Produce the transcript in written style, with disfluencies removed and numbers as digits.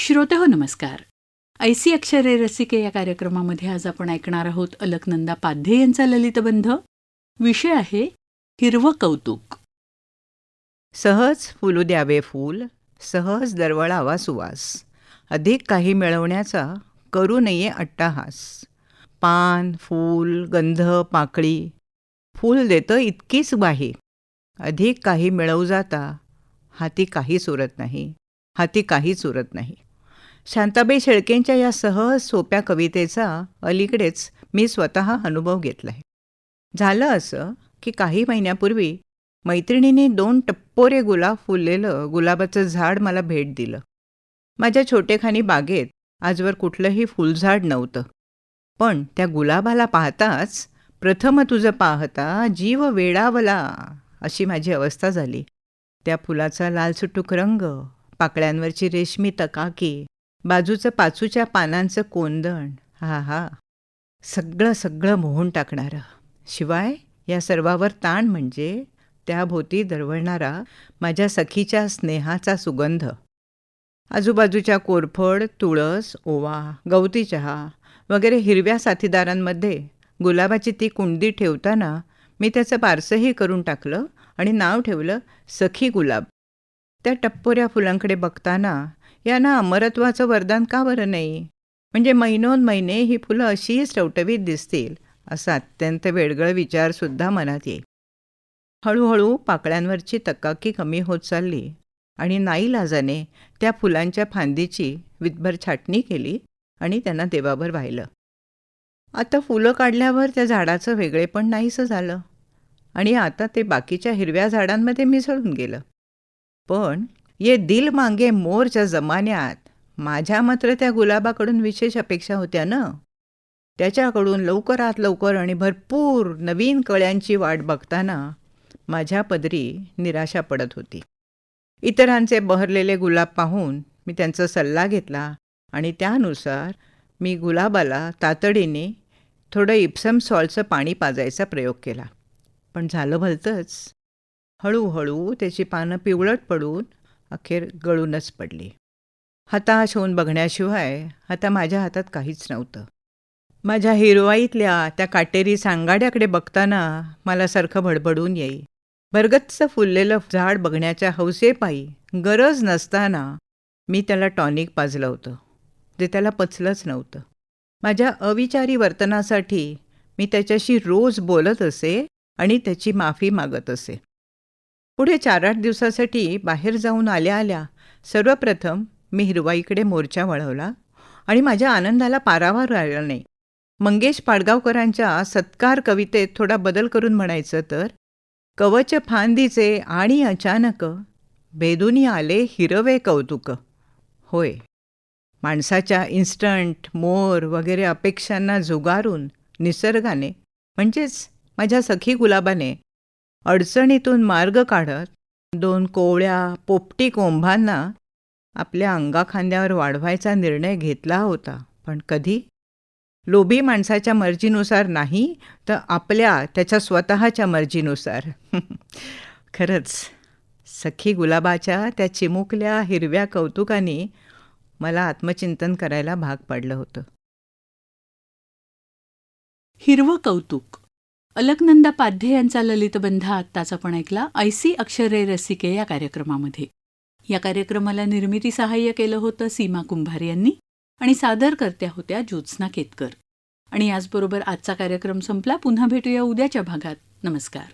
श्रोतेहो नमस्कार. ऐसी अक्षरे रसिके या कार्यक्रमामध्ये आज आपण ऐकणार आहोत अलकनंदा पाध्ये यांचा ललितबंध. विषय आहे हिरवं कौतुक. सहज फुलू द्यावे फूल, सहज दरवळावा सुवास, अधिक काही मिळवण्याचा करू नये अट्टाहास. पान, फूल, गंध, पाकळी, फूल देतं इतकीच ग्वाही, अधिक काही मिळवू जाता हाती काहीच उरत नाही, हाती काहीच उरत नाही. शांताबाई शेळकेंच्या या सहज सोप्या कवितेचा अलीकडेच मी स्वतः अनुभव घेतला आहे. झालं असं की काही महिन्यापूर्वी मैत्रिणीने 2 टप्पोरे गुलाब फुललेलं गुलाबाचं झाड मला भेट दिलं. माझ्या छोटेखानी बागेत आजवर कुठलंही फुलझाड नव्हतं, पण त्या गुलाबाला पाहताच प्रथम तुझं पाहता जीव वेडावला अशी माझी अवस्था झाली. त्या फुलाचा लालसुटूक रंग, पाकळ्यांवरची रेशमी तकाकी, बाजूचं पाचूच्या पानांचं कोंदण, हा हा, सगळं मोहून टाकणारं. शिवाय या सर्वावर ताण म्हणजे त्याभोवती दरवळणारा माझ्या सखीच्या स्नेहाचा सुगंध. आजूबाजूच्या कोरफड, तुळस, ओवा, गवती चहा वगैरे हिरव्या साथीदारांमध्ये गुलाबाची ती कुंडी ठेवताना मी त्याचं बारसंही करून टाकलं आणि नाव ठेवलं सखी गुलाब. त्या टप्पोऱ्या फुलांकडे बघताना यांना अमरत्वाचं वरदान का बरं नाही, म्हणजे महिनोन्महिने ही फुलं अशीच टवटवीत दिसतील असा अत्यंत वेडगळ विचारसुद्धा मनात येईल. हळूहळू पाकळ्यांवरची तकाकी कमी होत चालली आणि नाईलाजाने त्या फुलांच्या फांदीची विटभर छाटणी केली आणि त्यांना देवावर वाहिलं. आता फुलं काढल्यावर त्या झाडाचं वेगळेपण नाहीसं झालं आणि आता ते बाकीच्या हिरव्या झाडांमध्ये मिसळून गेलं. पण ये दिल मांगे मोरच्या जमान्यात माझ्या मात्र त्या गुलाबाकडून विशेष अपेक्षा होत्या ना. त्याच्याकडून लवकरात लवकर आणि भरपूर नवीन कळ्यांची वाट बघताना माझ्या पदरी निराशा पडत होती. इतरांचे बहरलेले गुलाब पाहून मी त्यांचा सल्ला घेतला आणि त्यानुसार मी गुलाबाला तातडीने थोडं इप्सम सॉल्टचं पाणी पाजायचा प्रयोग केला. पण झालं भलतंच. हळूहळू त्याची पानं पिवळट पडून अखेर गळूनच पडली. हताश होऊन बघण्याशिवाय आता माझ्या हातात काहीच नव्हतं. माझ्या हिरवाईतल्या त्या काटेरी सांगाड्याकडे बघताना मला सारखं भडभडून येई. भरगच्च फुललेलं झाड बघण्याच्या हौसेपायी गरज नसताना मी त्याला टॉनिक पाजलं होतं, जे त्याला पचलंच नव्हतं. माझ्या अविचारी वर्तनासाठी मी त्याच्याशी रोज बोलत असे आणि त्याची माफी मागत असे. पुढे 4-8 दिवसासाठी बाहेर जाऊन आल्या सर्वप्रथम मी हिरवाईकडे मोर्चा वळवला आणि माझ्या आनंदाला पारावार राहिला नाही. मंगेश पाडगावकरांच्या सत्कार कवितेत थोडा बदल करून म्हणायचं तर, कवच फांदीचे आणि अचानक भेदूनी आले हिरवे कौतुक. होय, माणसाच्या इन्स्टंट मोर वगैरे अपेक्षांना झुगारून निसर्गाने म्हणजेच माझ्या सखी गुलाबाने अडचणीतून मार्ग काढत 2 कोवळ्या पोपटी कोंभांना आपल्या अंगाखांद्यावर वाढवायचा निर्णय घेतला होता. पण कधी? लोभी माणसाच्या मर्जीनुसार नाही, तर त्याच्या स्वतःच्या मर्जीनुसार. खरंच सखी गुलाबाच्या त्या चिमुकल्या हिरव्या कौतुकाने मला आत्मचिंतन करायला भाग पाडलं होतं. हिरवं कौतुक. अलकनंदा पाध्ये यांचा ललितबंध आत्ताच आपण ऐकला ऐसी अक्षरे रसिके या कार्यक्रमामध्ये. या कार्यक्रमाला निर्मिती सहाय्य केलं होतं सीमा कुंभार यांनी आणि सादरकर्त्या होत्या ज्योत्स्ना केतकर. आणि याचबरोबर आजचा कार्यक्रम संपला. पुन्हा भेटूया उद्याच्या भागात. नमस्कार.